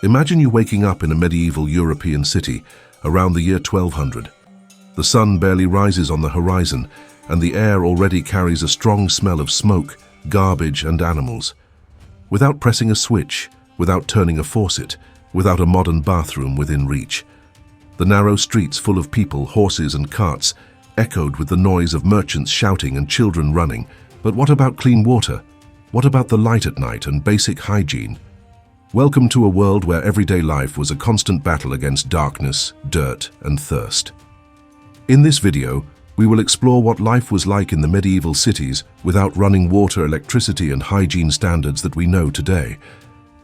Imagine you waking up in a medieval European city around the year 1200. The sun barely rises on the horizon, and the air already carries a strong smell of smoke, garbage, and animals. Without pressing a switch, without turning a faucet, without a modern bathroom within reach. The narrow streets full of people, horses, and carts echoed with the noise of merchants shouting and children running. But what about clean water? What about the light at night and basic hygiene? Welcome to a world where everyday life was a constant battle against darkness, dirt, and thirst. In this video, we will explore what life was like in the medieval cities without running water, electricity, and hygiene standards that we know today.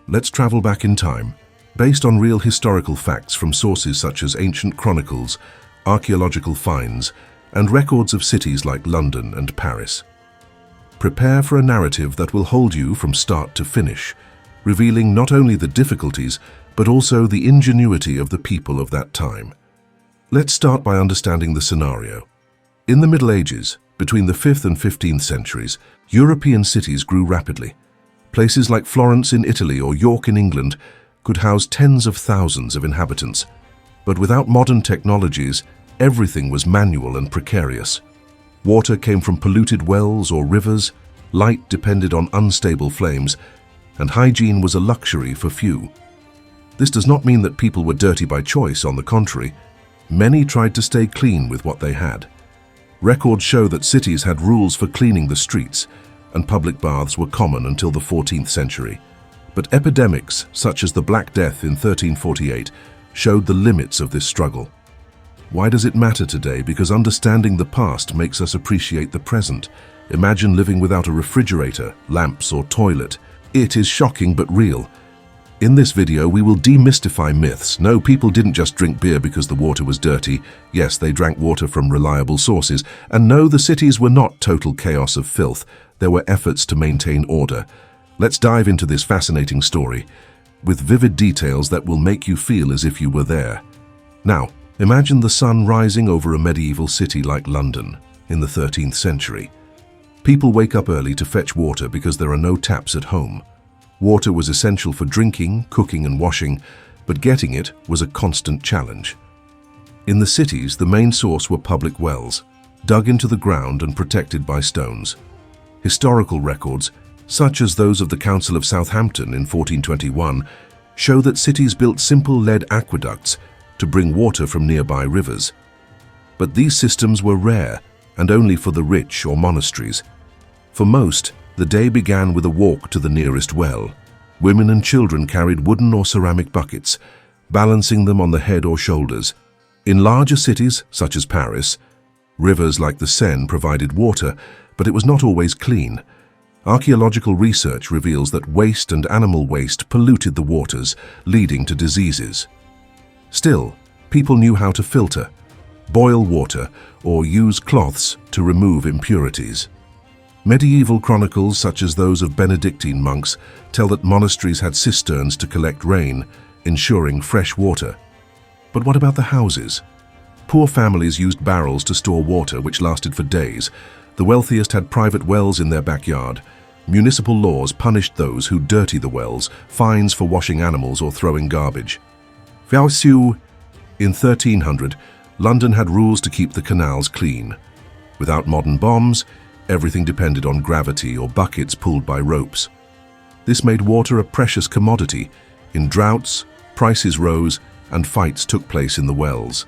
Let's travel back in time, based on real historical facts from sources such as ancient chronicles, archaeological finds, and records of cities like London and Paris. Prepare for a narrative that will hold you from start to finish, revealing not only the difficulties, but also the ingenuity of the people of that time. Let's start by understanding the scenario. In the Middle Ages, between the 5th and 15th centuries, European cities grew rapidly. Places like Florence in Italy or York in England could house tens of thousands of inhabitants. But without modern technologies, everything was manual and precarious. Water came from polluted wells or rivers, light depended on unstable flames, and hygiene was a luxury for few. This does not mean that people were dirty by choice, on the contrary. Many tried to stay clean with what they had. Records show that cities had rules for cleaning the streets, and public baths were common until the 14th century. But epidemics, such as the Black Death in 1348, showed the limits of this struggle. Why does it matter today? Because understanding the past makes us appreciate the present. Imagine living without a refrigerator, lamps, or toilet. It is shocking but real. In this video, we will demystify myths. No, people didn't just drink beer because the water was dirty. Yes, they drank water from reliable sources. And no, the cities were not total chaos of filth. There were efforts to maintain order. Let's dive into this fascinating story, with vivid details that will make you feel as if you were there. Now, imagine the sun rising over a medieval city like London in the 13th century. People wake up early to fetch water because there are no taps at home. Water was essential for drinking, cooking, and washing, but getting it was a constant challenge. In the cities, the main source were public wells, dug into the ground and protected by stones. Historical records, such as those of the Council of Southampton in 1421, show that cities built simple lead aqueducts to bring water from nearby rivers. But these systems were rare and only for the rich or monasteries. For most, the day began with a walk to the nearest well. Women and children carried wooden or ceramic buckets, balancing them on the head or shoulders. In larger cities, such as Paris, rivers like the Seine provided water, but it was not always clean. Archaeological research reveals that waste and animal waste polluted the waters, leading to diseases. Still, people knew how to filter, boil water, or use cloths to remove impurities. Medieval chronicles, such as those of Benedictine monks, tell that monasteries had cisterns to collect rain, ensuring fresh water. But what about the houses? Poor families used barrels to store water, which lasted for days. The wealthiest had private wells in their backyard. Municipal laws punished those who dirty the wells, fines for washing animals or throwing garbage. In 1300, London had rules to keep the canals clean. Without modern bombs, everything depended on gravity or buckets pulled by ropes. This made water a precious commodity. In droughts, prices rose and fights took place in the wells.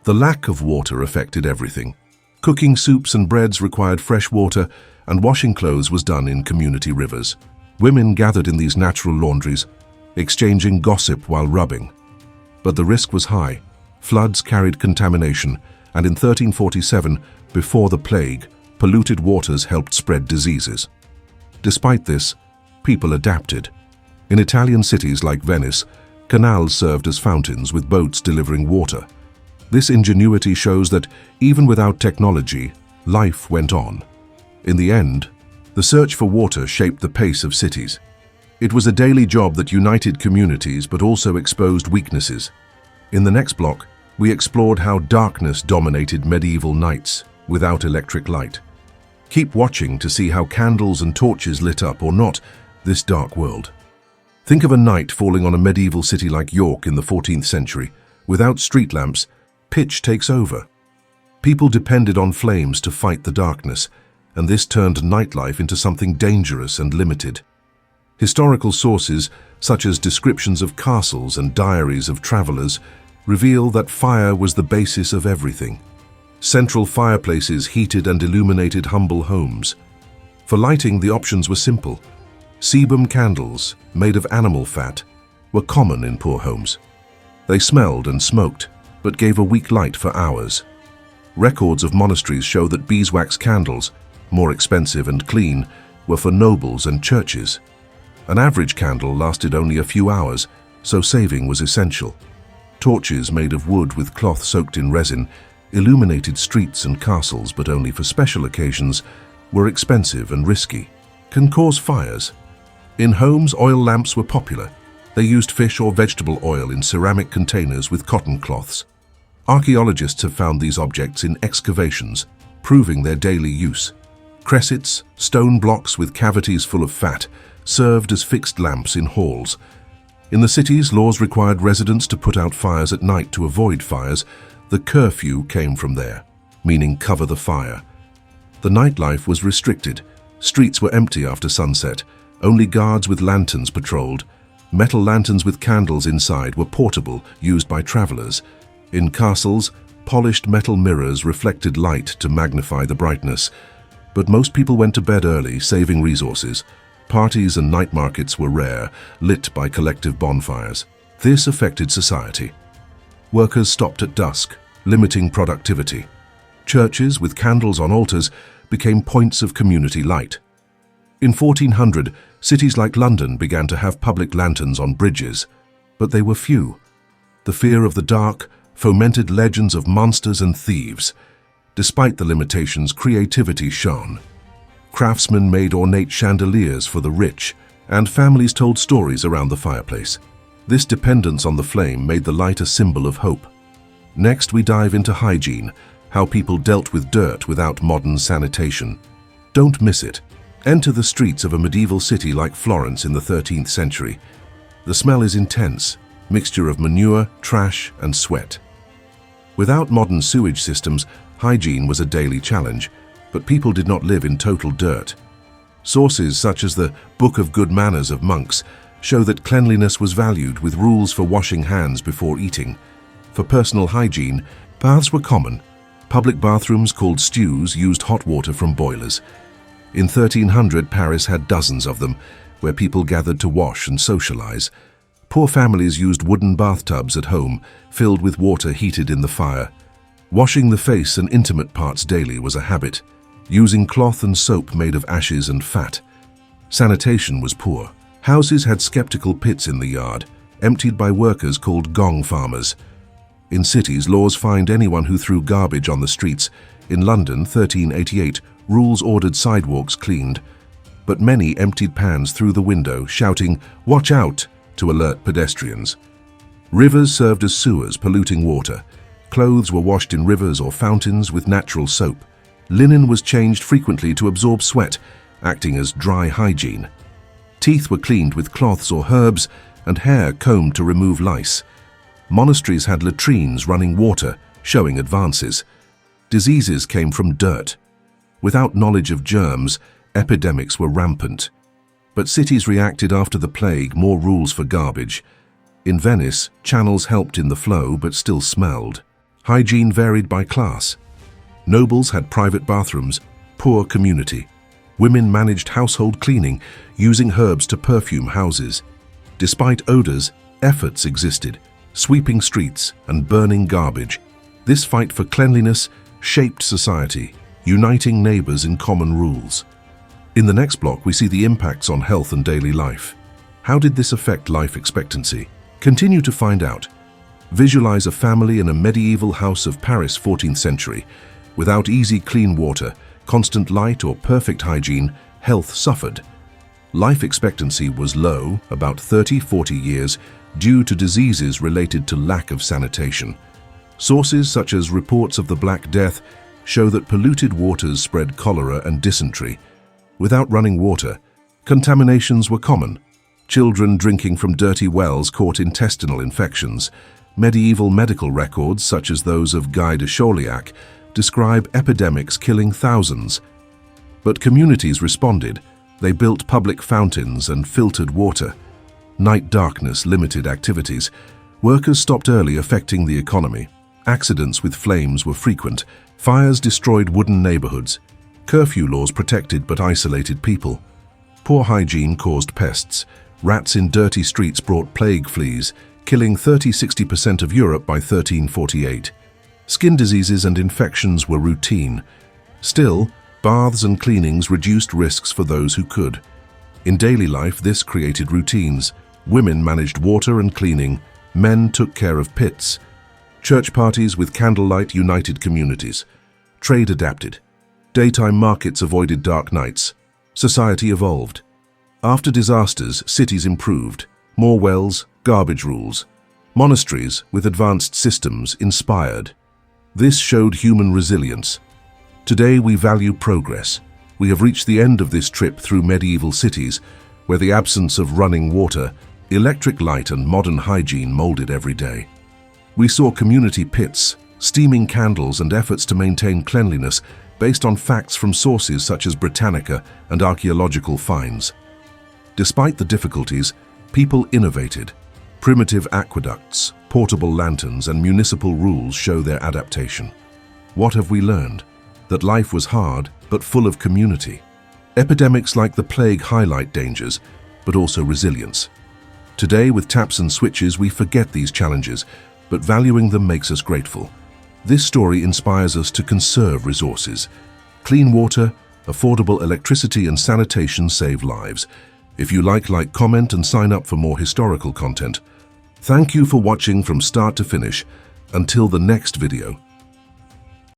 The lack of water affected everything. Cooking soups and breads required fresh water, and washing clothes was done in community rivers. Women gathered in these natural laundries, exchanging gossip while rubbing. But the risk was high. Floods carried contamination, and in 1347, before the plague, polluted waters helped spread diseases. Despite this, people adapted. In Italian cities like Venice, canals served as fountains with boats delivering water. This ingenuity shows that even without technology, life went on. In the end, the search for water shaped the pace of cities. It was a daily job that united communities but also exposed weaknesses. In the next block, we explored how darkness dominated medieval nights without electric light. Keep watching to see how candles and torches lit up or not this dark world. Think of a night falling on a medieval city like York in the 14th century. Without street lamps, pitch takes over. People depended on flames to fight the darkness, and this turned nightlife into something dangerous and limited. Historical sources, such as descriptions of castles and diaries of travelers, reveal that fire was the basis of everything. Central fireplaces heated and illuminated humble homes. For lighting, the options were simple. Sebum candles, made of animal fat, were common in poor homes. They smelled and smoked, but gave a weak light for hours. Records of monasteries show that beeswax candles, more expensive and clean, were for nobles and churches. An average candle lasted only a few hours, so saving was essential. Torches made of wood with cloth soaked in resin illuminated streets and castles, but only for special occasions, were expensive and risky. Can cause fires. In homes, oil lamps were popular. They used fish or vegetable oil in ceramic containers with cotton cloths. Archaeologists have found these objects in excavations, proving their daily use. Cressets, stone blocks with cavities full of fat, served as fixed lamps in halls. In the cities, laws required residents to put out fires at night to avoid fires. The curfew came from there, meaning cover the fire. The nightlife was restricted. Streets were empty after sunset. Only guards with lanterns patrolled. Metal lanterns with candles inside were portable, used by travelers. In castles, polished metal mirrors reflected light to magnify the brightness. But most people went to bed early, saving resources. Parties and night markets were rare, lit by collective bonfires. This affected society. Workers stopped at dusk, limiting productivity. Churches with candles on altars became points of community light. In 1400, cities like London began to have public lanterns on bridges, but they were few. The fear of the dark fomented legends of monsters and thieves. Despite the limitations, creativity shone. Craftsmen made ornate chandeliers for the rich, and families told stories around the fireplace. This dependence on the flame made the light a symbol of hope. Next, we dive into hygiene, how people dealt with dirt without modern sanitation. Don't miss it. Enter the streets of a medieval city like Florence in the 13th century. The smell is intense, mixture of manure, trash, and sweat. Without modern sewage systems, hygiene was a daily challenge, but people did not live in total dirt. Sources such as the Book of Good Manners of monks show that cleanliness was valued, with rules for washing hands before eating. For personal hygiene, baths were common. Public bathrooms called stews used hot water from boilers. In 1300, Paris had dozens of them, where people gathered to wash and socialize. Poor families used wooden bathtubs at home, filled with water heated in the fire. Washing the face and intimate parts daily was a habit, using cloth and soap made of ashes and fat. Sanitation was poor. Houses had skeptical pits in the yard, emptied by workers called gong farmers. In cities, laws fined anyone who threw garbage on the streets. In London, 1388, rules ordered sidewalks cleaned. But many emptied pans through the window, shouting, "Watch out!" to alert pedestrians. Rivers served as sewers, polluting water. Clothes were washed in rivers or fountains with natural soap. Linen was changed frequently to absorb sweat, acting as dry hygiene. Teeth were cleaned with cloths or herbs, and hair combed to remove lice. Monasteries had latrines running water, showing advances. Diseases came from dirt. Without knowledge of germs, epidemics were rampant. But cities reacted after the plague, more rules for garbage. In Venice, channels helped in the flow but still smelled. Hygiene varied by class. Nobles had private bathrooms, poor community. Women managed household cleaning, using herbs to perfume houses. Despite odors, efforts existed, sweeping streets and burning garbage. This fight for cleanliness shaped society, uniting neighbors in common rules. In the next block, we see the impacts on health and daily life. How did this affect life expectancy? Continue to find out. Visualize a family in a medieval house of Paris, 14th century. Without easy, clean water, constant light, or perfect hygiene, health suffered. Life expectancy was low, about 30–40 years, due to diseases related to lack of sanitation. Sources such as reports of the Black Death show that polluted waters spread cholera and dysentery. Without running water, contaminations were common. children drinking from dirty wells caught intestinal infections. Medieval medical records, such as those of Guy de Chauliac, describe epidemics killing thousands. But communities responded. They built public fountains and filtered water. Night darkness limited activities. Workers stopped early, affecting the economy. Accidents with flames were frequent. Fires destroyed wooden neighborhoods. Curfew laws protected but isolated people. Poor hygiene caused pests. Rats in dirty streets brought plague fleas, killing 30–60% of Europe by 1348. Skin diseases and infections were routine. Still, baths and cleanings reduced risks for those who could. In daily life, this created routines. Women managed water and cleaning. Men took care of pits. Church parties with candlelight united communities. Trade adapted. Daytime markets avoided dark nights. Society evolved. After disasters, cities improved. More wells, garbage rules. Monasteries with advanced systems inspired. This showed human resilience. Today we value progress. We have reached the end of this trip through medieval cities, where the absence of running water, electric light and modern hygiene molded every day. We saw community pits, steaming candles and efforts to maintain cleanliness based on facts from sources such as Britannica and archaeological finds. Despite the difficulties, people innovated. Primitive aqueducts, portable lanterns and municipal rules show their adaptation. What have we learned? That life was hard, but full of community. Epidemics like the plague highlight dangers, but also resilience. Today, with taps and switches, we forget these challenges, but valuing them makes us grateful. This story inspires us to conserve resources. Clean water, affordable electricity and sanitation save lives. If you like, comment and sign up for more historical content. Thank you for watching from start to finish. Until the next video.